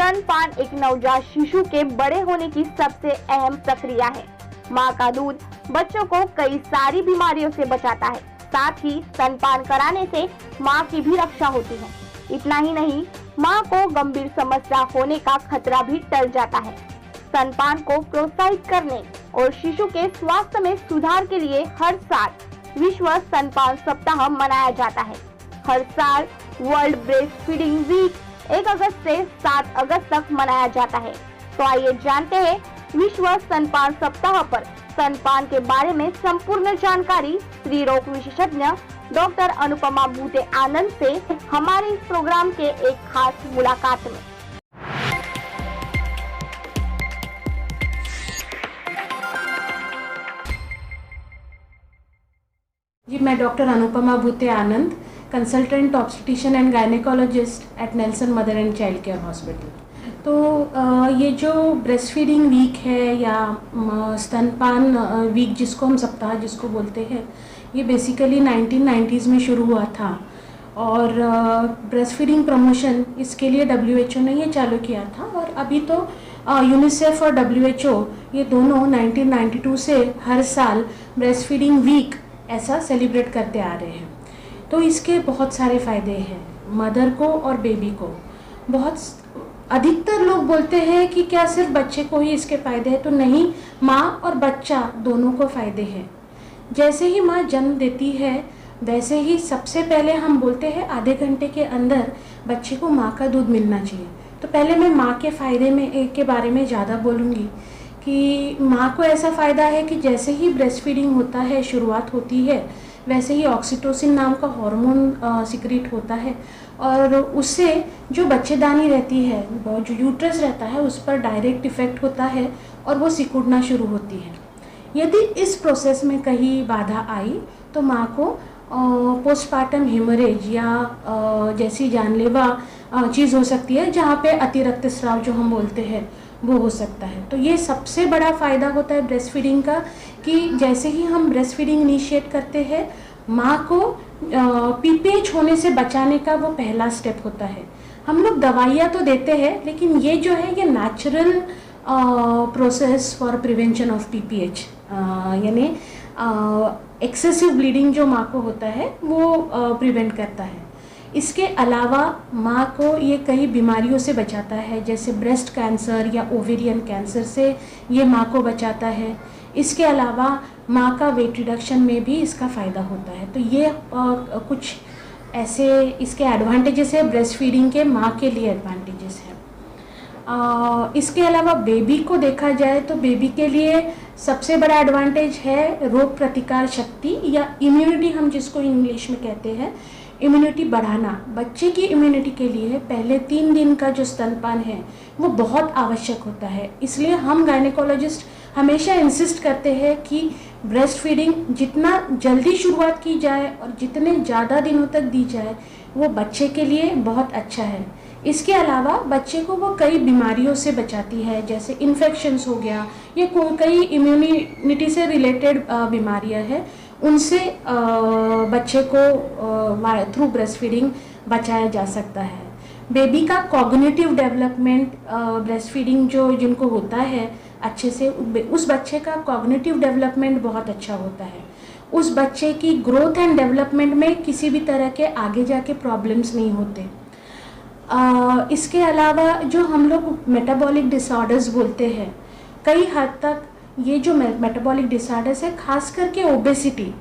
स्तनपान एक नवजात शिशु के बड़े होने की सबसे अहम प्रक्रिया है। माँ का दूध बच्चों को कई सारी बीमारियों से बचाता है। साथ ही स्तनपान कराने से माँ की भी रक्षा होती है। इतना ही नहीं, माँ को गंभीर समस्या होने का खतरा भी टल जाता है। स्तनपान को प्रोत्साहित करने और शिशु के स्वास्थ्य में सुधार के लिए हर साल विश्व स्तनपान सप्ताह मनाया जाता है। हर साल वर्ल्ड ब्रेस्ट फीडिंग वीक 1 अगस्त से 7 अगस्त तक मनाया जाता है। तो आइए जानते हैं विश्व स्तनपान सप्ताह पर स्तनपान के बारे में संपूर्ण जानकारी स्त्री रोग विशेषज्ञ डॉक्टर अनुपमा भूते आनंद से हमारे इस प्रोग्राम के एक खास मुलाकात में। जी, मैं doctor Anupama Bhute Anand, consultant obstetrician and gynaecologist at Nelson mother and child care hospital. तो ये जो ब्रेस्ट फीडिंग वीक है या स्तनपान वीक जिसको हम सप्ताह जिसको बोलते हैं, ये बेसिकली 1990s में शुरू हुआ था और ब्रेस्ट फीडिंग प्रमोशन इसके लिए WHO ने ये चालू किया था। और अभी तो यूनिसेफ और WHO ये दोनों 1992 से हर साल ब्रेस्ट फीडिंग वीक ऐसा सेलिब्रेट करते आ रहे हैं। तो इसके बहुत सारे फ़ायदे हैं मदर को और बेबी को। बहुत अधिकतर लोग बोलते हैं कि क्या सिर्फ बच्चे को ही इसके फ़ायदे हैं, तो नहीं, माँ और बच्चा दोनों को फ़ायदे हैं। जैसे ही माँ जन्म देती है वैसे ही सबसे पहले हम बोलते हैं आधे घंटे के अंदर बच्चे को माँ का दूध मिलना चाहिए। तो पहले मैं माँ के फ़ायदे में के बारे में ज़्यादा बोलूँगी कि माँ को ऐसा फ़ायदा है कि जैसे ही ब्रेस्ट फीडिंग होता है, शुरुआत होती है, वैसे ही ऑक्सीटोसिन नाम का हार्मोन सिक्रीट होता है और उससे जो बच्चेदानी रहती है, जो यूट्रस रहता है, उस पर डायरेक्ट इफ़ेक्ट होता है और वो सिकुड़ना शुरू होती है। यदि इस प्रोसेस में कहीं बाधा आई तो माँ को पोस्टपार्टम हेमरेज या जैसी जानलेवा चीज़ हो सकती है, जहाँ पे अतिरक्त स्राव जो हम बोलते हैं वो हो सकता है। तो ये सबसे बड़ा फ़ायदा होता है ब्रेस्ट फीडिंग का कि जैसे ही हम ब्रेस्ट फीडिंग इनिशिएट करते हैं, माँ को PPH होने से बचाने का वो पहला स्टेप होता है। हम लोग दवाइयाँ तो देते हैं, लेकिन ये जो है ये natural process for prevention of PPH यानी एक्सेसिव ब्लीडिंग जो माँ को होता है वो प्रिवेंट करता है। इसके अलावा माँ को ये कई बीमारियों से बचाता है, जैसे ब्रेस्ट कैंसर या ओवेरियन कैंसर से ये माँ को बचाता है। इसके अलावा माँ का वेट रिडक्शन में भी इसका फ़ायदा होता है। तो ये कुछ ऐसे इसके एडवांटेजेस है ब्रेस्ट फीडिंग के, माँ के लिए एडवांटेजेस है। इसके अलावा बेबी को देखा जाए तो बेबी के लिए सबसे बड़ा एडवांटेज है रोग प्रतिकार शक्ति या इम्यूनिटी, हम जिसको इंग्लिश में कहते हैं, इम्यूनिटी बढ़ाना। बच्चे की इम्यूनिटी के लिए पहले 3 दिन का जो स्तनपान है वो बहुत आवश्यक होता है। इसलिए हम गायनेकोलॉजिस्ट हमेशा इंसिस्ट करते हैं कि ब्रेस्ट फीडिंग जितना जल्दी शुरुआत की जाए और जितने ज़्यादा दिनों तक दी जाए वो बच्चे के लिए बहुत अच्छा है। इसके अलावा बच्चे को वो कई बीमारियों से बचाती है, जैसे इन्फेक्शंस हो गया या कई इम्यूनिटी से रिलेटेड बीमारियां हैं, उनसे बच्चे को थ्रू ब्रेस्ट फीडिंग बचाया जा सकता है। बेबी का कॉग्निटिव डेवलपमेंट ब्रेस्ट फीडिंग जिनको होता है अच्छे से, उस बच्चे का कॉग्निटिव डेवलपमेंट बहुत अच्छा होता है। उस बच्चे की ग्रोथ एंड डेवलपमेंट में किसी भी तरह के आगे जाके प्रॉब्लम्स नहीं होते। इसके अलावा जो हम लोग मेटाबॉलिक डिसऑर्डर्स बोलते हैं, कई हद तक ये जो मेटाबॉलिक डिसऑर्डर्स है, खास करके ओबेसिटी,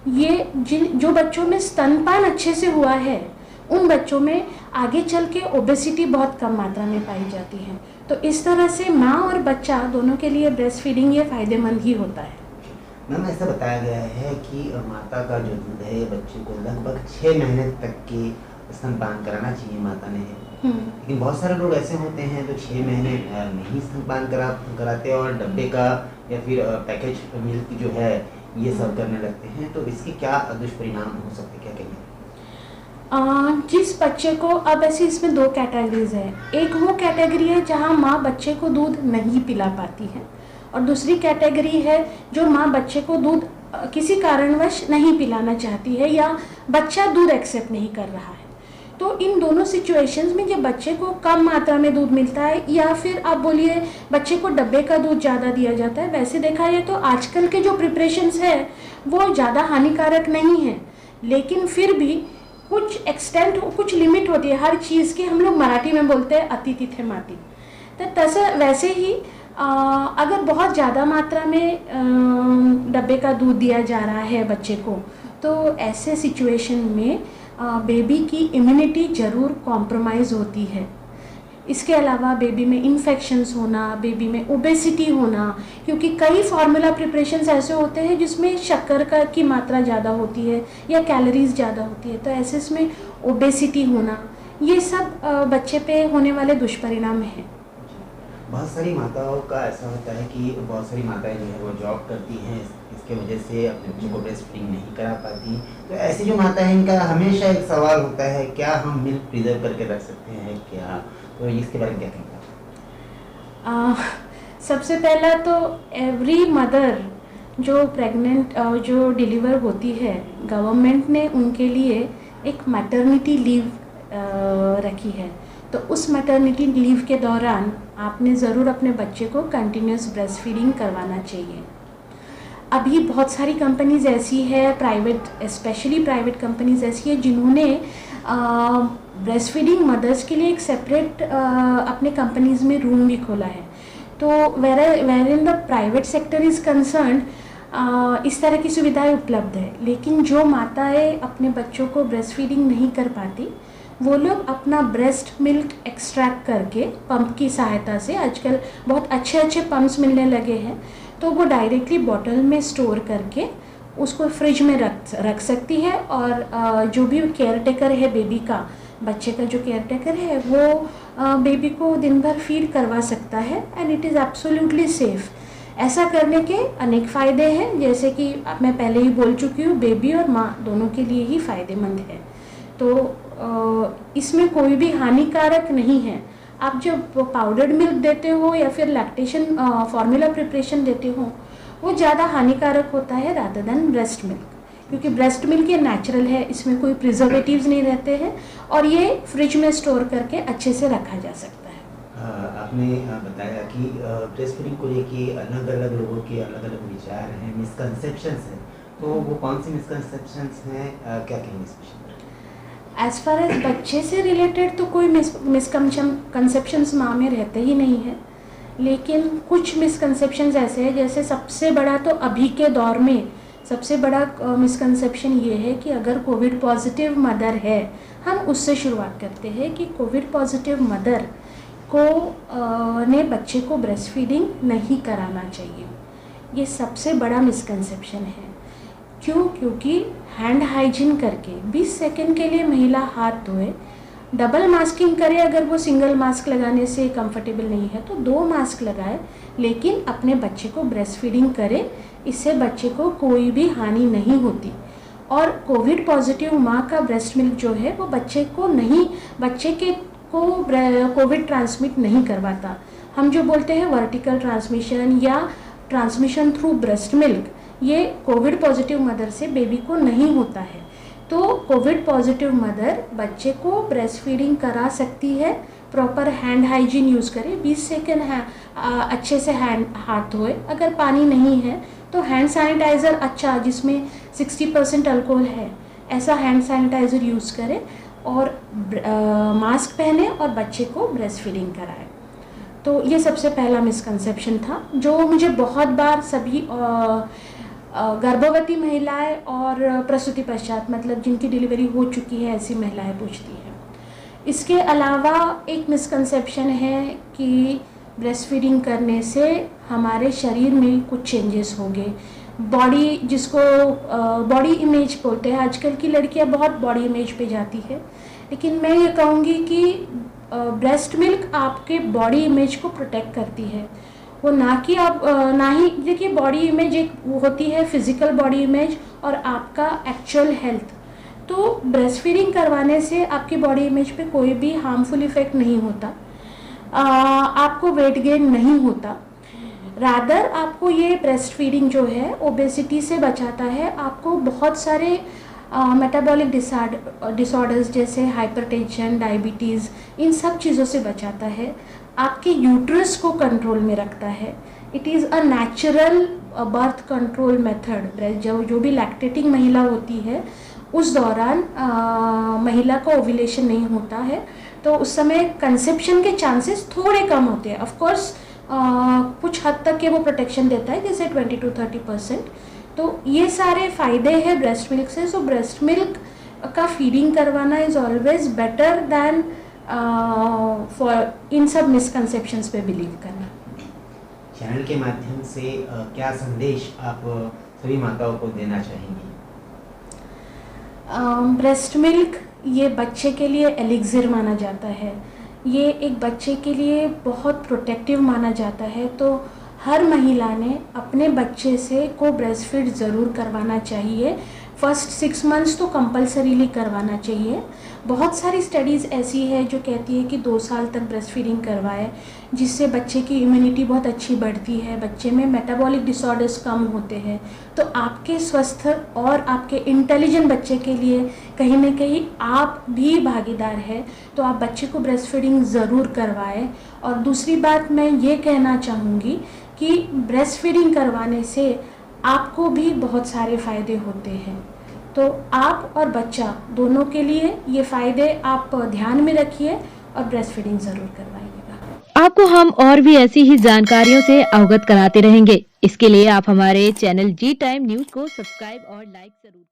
ये जो बच्चों में स्तनपान अच्छे से हुआ है उन बच्चों में आगे चल के ओबेसिटी बहुत कम मात्रा में पाई जाती है। तो इस तरह से माँ और बच्चा दोनों के लिए ब्रेस्ट फीडिंग ये फ़ायदेमंद ही होता है। मैम, ऐसा बताया गया है कि माता का जो दूध है बच्चे को लगभग 6 महीने तक की स्तनपान कराना चाहिए माता ने, लेकिन बहुत सारे लोग ऐसे होते हैं जो 6 महीने नहीं स्तनपान कराते और डब्बे का या फिर पैकेज मिल्क जो है ये सब करने लगते हैं। तो इसके क्या दुष्परिणाम हो सकते, क्या कहेंगे? जिस बच्चे को, अब ऐसे इसमें 2 कैटेगरीज है। एक वो कैटेगरी है जहाँ माँ बच्चे को दूध नहीं पिला पाती है और दूसरी कैटेगरी है जो माँ बच्चे को दूध किसी कारणवश नहीं पिलाना चाहती है या बच्चा दूध एक्सेप्ट नहीं कर रहा है। तो इन दोनों सिचुएशंस में जब बच्चे को कम मात्रा में दूध मिलता है या फिर आप बोलिए बच्चे को डब्बे का दूध ज़्यादा दिया जाता है, वैसे देखा जाए तो आजकल के जो प्रिपरेशंस है वो ज़्यादा हानिकारक नहीं है, लेकिन फिर भी कुछ एक्सटेंट, कुछ लिमिट होती है हर चीज़ की। हम लोग मराठी में बोलते हैं अति तिथे माती। तो तैसे वैसे ही अगर बहुत ज़्यादा मात्रा में डब्बे का दूध दिया जा रहा है बच्चे को, तो ऐसे सिचुएशन में बेबी की इम्यूनिटी ज़रूर कॉम्प्रोमाइज़ होती है। इसके अलावा बेबी में इन्फेक्शंस होना, बेबी में ओबेसिटी होना, क्योंकि कई फार्मूला प्रिपरेशंस ऐसे होते हैं जिसमें शक्कर की मात्रा ज़्यादा होती है या कैलोरीज ज़्यादा होती है, तो ऐसे इसमें ओबेसिटी होना, ये सब बच्चे पे होने वाले दुष्परिणाम हैं। बहुत सारी माताओं का ऐसा होता है कि बहुत सारी माताएं जो है वो जॉब करती हैं, इसके वजह से अपने बच्चों को ब्रेस्ट फीडिंग नहीं करा पाती। तो ऐसी जो माता है इनका हमेशा एक सवाल होता है, क्या हम मिल्क प्रिजर्व करके रख सकते हैं क्या? तो इसके बारे में क्या कहेंगे? सबसे पहला तो एवरी मदर जो प्रेग्नेंट जो डिलीवर होती है, गवर्नमेंट ने उनके लिए एक मैटरनिटी लीव रखी है। तो उस मैटरनिटी लीव के दौरान आपने ज़रूर अपने बच्चे को कंटिन्यूस ब्रेस्ट फीडिंग करवाना चाहिए। अभी बहुत सारी कंपनीज़ ऐसी है, प्राइवेट, स्पेशली प्राइवेट कंपनीज़ ऐसी है जिन्होंने ब्रेस्ट फीडिंग मदर्स के लिए एक सेपरेट अपने कंपनीज़ में रूम भी खोला है। तो where in the private sector is concerned इस तरह की सुविधाएं उपलब्ध है। लेकिन जो माताएं अपने बच्चों को ब्रेस्ट फीडिंग नहीं कर पाती, वो लोग अपना ब्रेस्ट मिल्क एक्सट्रैक्ट करके पंप की सहायता से, आजकल बहुत अच्छे अच्छे पंप्स मिलने लगे हैं, तो वो डायरेक्टली बॉटल में स्टोर करके उसको फ्रिज में रख सकती है। और जो भी केयर टेकर है बेबी का, बच्चे का जो केयर टेकर है, वो बेबी को दिन भर फीड करवा सकता है and it is absolutely safe. ऐसा करने के अनेक फ़ायदे हैं, जैसे कि मैं पहले ही बोल चुकी हूँ, बेबी और माँ दोनों के लिए ही फ़ायदेमंद है। तो इसमें कोई भी हानिकारक नहीं है। आप जब पाउडर्ड मिल्क देते हो या फिर लैक्टेशन फार्मूला प्रिपरेशन देते हो, वो ज़्यादा हानिकारक होता है रादर देन ब्रेस्ट मिल्क, क्योंकि ब्रेस्ट मिल्क ये नेचुरल है, इसमें कोई प्रिजर्वेटिव्स नहीं रहते हैं और ये फ्रिज में स्टोर करके अच्छे से रखा जा सकता है। आपने बताया कि ब्रेस्ट फीडिंग को लेके अलग अलग लोगों के अलग अलग विचार हैं, मिसकंसेप्शंस हैं, तो वो कौन सी मिसकंसेप्शंस हैं, क्या कहेंगे इस विषय पर? एज़ फार एज बच्चे से रिलेटेड तो कोई मिसकंसेप्शंस माँ में रहते ही नहीं है, लेकिन कुछ मिसकंसेप्शंस ऐसे हैं, जैसे सबसे बड़ा तो अभी के दौर में सबसे बड़ा मिसकंसेप्शन ये है कि अगर कोविड पॉजिटिव मदर है, हम उससे शुरुआत करते हैं कि कोविड पॉजिटिव मदर को ने बच्चे को ब्रेस्ट फीडिंग नहीं कराना चाहिए। ये सबसे बड़ा मिसकंसेप्शन है। क्यों? क्योंकि हैंड हाइजीन करके 20 सेकंड के लिए महिला हाथ धोए, डबल मास्किंग करे, अगर वो सिंगल मास्क लगाने से कंफर्टेबल नहीं है तो 2 मास्क लगाए, लेकिन अपने बच्चे को ब्रेस्ट फीडिंग करे, इससे बच्चे को कोई भी हानि नहीं होती। और कोविड पॉजिटिव माँ का ब्रेस्ट मिल्क जो है वो बच्चे को कोविड ट्रांसमिट नहीं करवाता। हम जो बोलते हैं वर्टिकल ट्रांसमिशन या ट्रांसमिशन थ्रू ब्रेस्ट मिल्क, ये कोविड पॉजिटिव मदर से बेबी को नहीं होता है। तो कोविड पॉजिटिव मदर बच्चे को ब्रेस्ट फीडिंग करा सकती है, प्रॉपर हैंड हाइजीन यूज़ करें, 20 सेकेंड अच्छे से हाथ धोए, अगर पानी नहीं है तो हैंड सैनिटाइज़र अच्छा जिसमें 60% अल्कोहल है, ऐसा हैंड सैनिटाइज़र यूज़ करें और मास्क पहने और बच्चे को ब्रेस्ट फीडिंग कराएं। तो ये सबसे पहला मिसकंसेप्शन था जो मुझे बहुत बार सभी गर्भवती महिलाएं और प्रसूति पश्चात, मतलब जिनकी डिलीवरी हो चुकी है, ऐसी महिलाएं पूछती हैं। इसके अलावा एक मिसकंसेप्शन है कि ब्रेस्ट फीडिंग करने से हमारे शरीर में कुछ चेंजेस होंगे, बॉडी, जिसको बॉडी इमेज बोलते हैं। आजकल की लड़कियां बहुत बॉडी इमेज पे जाती है, लेकिन मैं ये कहूँगी कि ब्रेस्ट मिल्क आपके बॉडी इमेज को प्रोटेक्ट करती है। वो ना ही देखिए, बॉडी इमेज एक वो होती है फिजिकल बॉडी इमेज और आपका एक्चुअल हेल्थ। तो ब्रेस्ट फीडिंग करवाने से आपकी बॉडी इमेज पे कोई भी हार्मफुल इफेक्ट नहीं होता, आपको वेट गेन नहीं होता, रादर आपको ये ब्रेस्ट फीडिंग जो है ओबेसिटी से बचाता है, आपको बहुत सारे मेटाबॉलिक डिसऑर्डर्स जैसे हाइपरटेंशन, डायबिटीज़, इन सब चीज़ों से बचाता है, आपके यूट्रस को कंट्रोल में रखता है। It is a natural birth control method. जो भी लैक्टेटिंग महिला होती है उस दौरान महिला का ओव्यूलेशन नहीं होता है, तो उस समय कंसेप्शन के चांसेस थोड़े कम होते हैं। ऑफ कोर्स कुछ हद तक के वो प्रोटेक्शन देता है, जैसे 20 to 30%। तो ये सारे फ़ायदे हैं ब्रेस्ट मिल्क से। सो ब्रेस्ट मिल्क का फीडिंग करवाना is always better than for in सब मिसकंसेप्शंस पे बिलीव करना। चैनल के माध्यम से क्या संदेश आप सभी माताओं को देना चाहेंगी? ब्रेस्ट मिल्क ये बच्चे के लिए एलिक्सिर माना जाता है, ये एक बच्चे के लिए बहुत प्रोटेक्टिव माना जाता है। तो हर महिला ने अपने बच्चे से को ब्रेस्ट फीड ज़रूर करवाना चाहिए। फर्स्ट 6 मंथ्स तो कंपलसरीली करवाना चाहिए। बहुत सारी स्टडीज़ ऐसी है जो कहती है कि 2 साल तक ब्रेस्ट फीडिंग करवाए, जिससे बच्चे की इम्यूनिटी बहुत अच्छी बढ़ती है, बच्चे में मेटाबॉलिक डिसऑर्डर्स कम होते हैं। तो आपके स्वस्थ और आपके इंटेलिजेंट बच्चे के लिए कहीं ना कहीं आप भी भागीदार है, तो आप बच्चे को ब्रेस्ट फीडिंग ज़रूर करवाएं। और दूसरी बात मैं ये कहना चाहूँगी कि ब्रेस्ट फीडिंग करवाने से आपको भी बहुत सारे फ़ायदे होते हैं। तो आप और बच्चा दोनों के लिए ये फ़ायदे आप ध्यान में रखिए और ब्रेस्ट फीडिंग ज़रूर करवाइएगा। आपको हम और भी ऐसी ही जानकारियों से अवगत कराते रहेंगे। इसके लिए आप हमारे चैनल जी टाइम न्यूज़ को सब्सक्राइब और लाइक जरूर